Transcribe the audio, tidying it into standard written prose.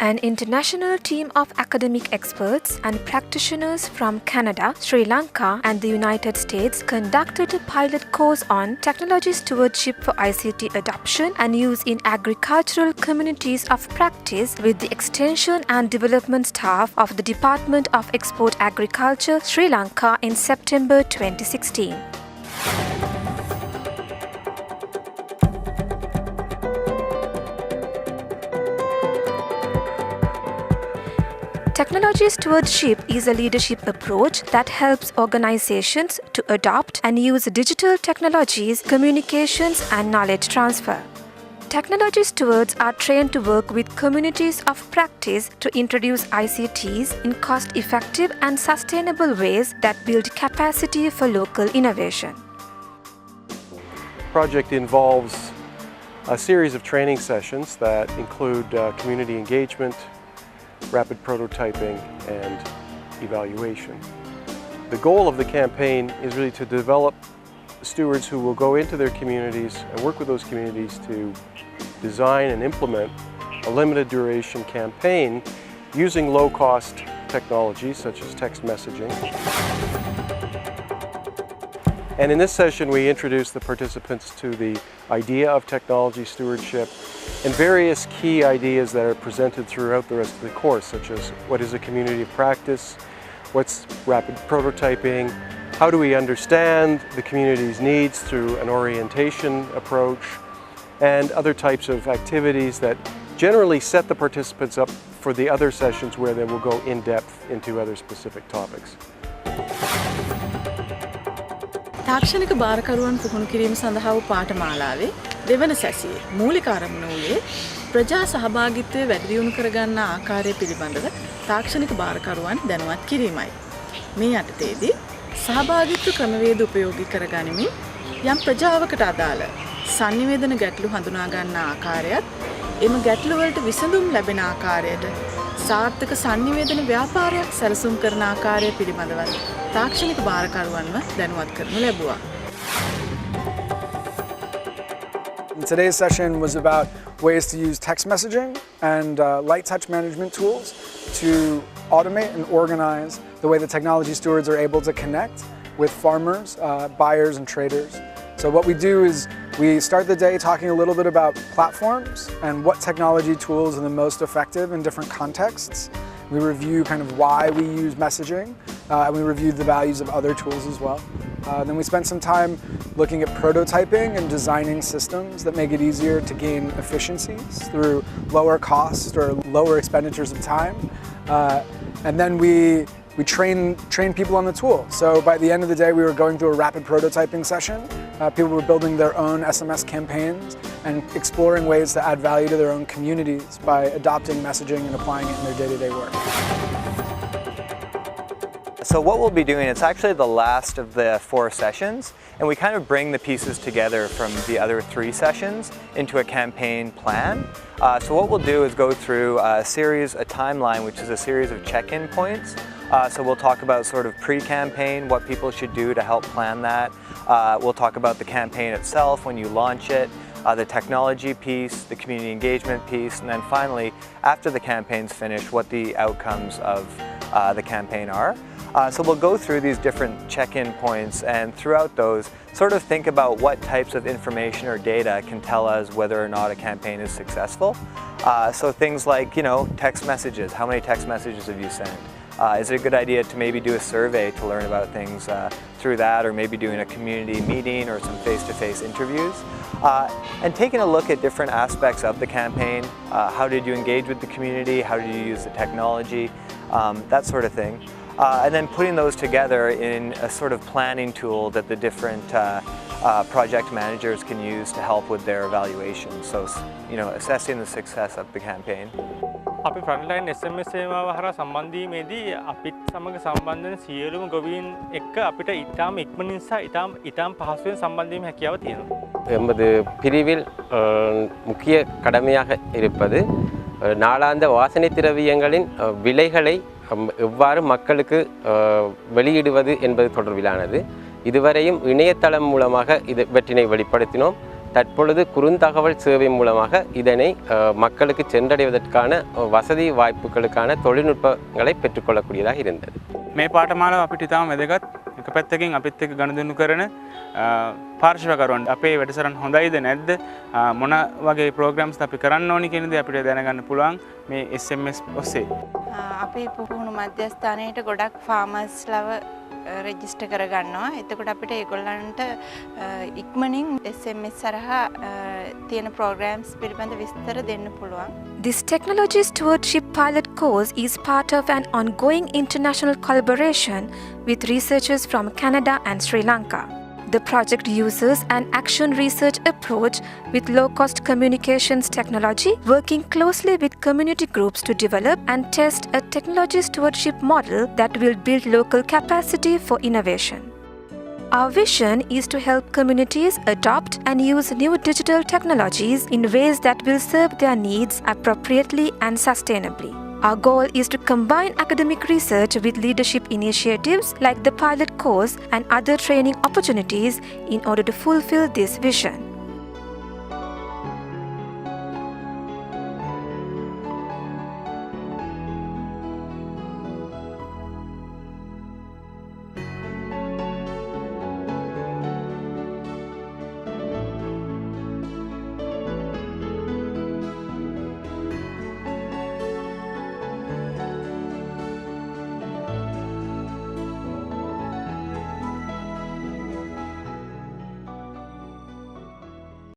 An international team of academic experts and practitioners from Canada, Sri Lanka, and the United States conducted a pilot course on technology stewardship for ICT adoption and use in agricultural communities of practice with the extension and development staff of the Department of Export Agriculture, Sri Lanka in September 2016. Technology stewardship is a leadership approach that helps organizations to adopt and use digital technologies, communications, and knowledge transfer. Technology stewards are trained to work with communities of practice to introduce ICTs in cost-effective and sustainable ways that build capacity for local innovation. The project involves a series of training sessions that include community engagement, rapid prototyping, and evaluation. The goal of the campaign is really to develop stewards who will go into their communities and work with those communities to design and implement a limited duration campaign using low-cost technologies such as text messaging. And in this session we introduce the participants to the idea of technology stewardship and various key ideas that are presented throughout the rest of the course, such as what is a community of practice, what's rapid prototyping, how do we understand the community's needs through an orientation approach, and other types of activities that generally set the participants up for the other sessions where they will go in depth into other specific topics. තාක්ෂණික භාරකරුවන් පුහුණු කිරීම සඳහා වූ පාඨමාලාවේ දෙවන සැසියේ මූලික අරමුණ වූයේ ප්‍රජා සහභාගීත්වය වැඩි දියුණු කරගන්නා ආකාරය පිළිබඳව තාක්ෂණික භාරකරුවන් දැනුවත් කිරීමයි. මේ යටතේදී සහභාගීත්ව ක්‍රමවේද උපයෝගී කරගනිමින් යම් ප්‍රජාවකට අදාළ sannivedana ගැටලු හඳුනා ගන්නා ආකාරයත් එම ගැටලු වලට විසඳුම් ලැබෙන ආකාරයට සාර්ථක sannivedana ව්‍යාපාරයක් සැලසුම් කරන ආකාරය පිළිබඳව තාක්ෂණික භාරකරුවන්ව දැනුවත් කරනු ලැබුවා. Today's session was about ways to use text messaging and light touch management tools to automate and organize the way the technology stewards are able to connect with farmers, buyers, and traders. So what we do is we start the day talking a little bit about platforms and what technology tools are the most effective in different contexts. We review kind of why we use messaging, and we review the values of other tools as well. Then we spend some time looking at prototyping and designing systems that make it easier to gain efficiencies through lower costs or lower expenditures of time. And then we train people on the tool. So by the end of the day, we were going through a rapid prototyping session. People were building their own SMS campaigns and exploring ways to add value to their own communities by adopting messaging and applying it in their day-to-day work. So what we'll be doing, it's actually the last of the 4 sessions, and we kind of bring the pieces together from the other 3 sessions into a campaign plan. So what we'll do is go through a timeline, which is a series of check-in points. So we'll talk about sort of pre-campaign, what people should do to help plan that. We'll talk about the campaign itself when you launch it, the technology piece, the community engagement piece, and then finally, after the campaign's finished, what the outcomes of the campaign are. So we'll go through these different check-in points, and throughout those, sort of think about what types of information or data can tell us whether or not a campaign is successful. So things like, text messages. How many text messages have you sent? Is it a good idea to maybe do a survey to learn about things through that, or maybe doing a community meeting or some face-to-face interviews? And taking a look at different aspects of the campaign. How did you engage with the community? How did you use the technology? That sort of thing. And then putting those together in a sort of planning tool that the different project managers can use to help with their evaluation. So, assessing the success of the campaign. අපි ෆ්‍රන්ට්ලයින් SMS සේවාව හරහා සම්බන්ධීමේදී අපිත් සමග සම්බන්ධ වෙන සියලුම ගොවීන් එක්ක අපිට ඊටාම ඉක්මනින් සහ ඊටාම පහසුවෙන් සම්බන්ධ වීම හැකියාව තියෙනවා. எமது பிரிவில் முக்கிய கடமையாக இருப்பது நாளாந்த வாசனை திரவியங்களின் விலைகளை எவ்வாறு மக்களுக்கு வெளியிடுவது என்பது தொடர்பிலானது. இதுவரையும் இணையதளம் மூலமாக இவற்றினை வெளிப்படுத்தினோம். தற்பொழுது குறுந்தகவல் சேவை மூலமாக இதனை மக்களுக்கு சென்றடைவதற்கான வசதி வாய்ப்புகளுக்கான தொழில்நுட்பங்களை பெற்றுக்கொள்ளக்கூடியதாக இருந்தது. මේ පාඨමාලාව අපිට ඉතාම වැදගත්. එක පැත්තකින් අපිත් එක්ක ගනුදෙනු කරන පාර්ශ්වකරුවන් අපේ වැඩසටහන හොඳයිද නැද්ද මොන වගේ ප්‍රෝග්‍රෑම්ස් අපි කරන්න ඕනි කියන දේ අපිට දැනගන්න පුළුවන් මේ SMS ඔස්සේ. අපේ පුහුණු මධ්‍යස්ථානයේට ගොඩක් ෆාමර්ස්ලව රෙජිස්ටර් කරගන්නවා. එතකොට අපිට ඒගොල්ලන්ට ඉක්මනින් SMS සරහා තියෙන ප්‍රෝග්‍රෑම්ස් පිළිබඳ විස්තර දෙන්න පුළුවන්. This technology stewardship pilot course is part of an ongoing international collaboration with researchers from Canada and Sri Lanka. The project uses an action research approach with low-cost communications technology, working closely with community groups to develop and test a technology stewardship model that will build local capacity for innovation. Our vision is to help communities adopt and use new digital technologies in ways that will serve their needs appropriately and sustainably. Our goal is to combine academic research with leadership initiatives like the pilot course and other training opportunities in order to fulfill this vision.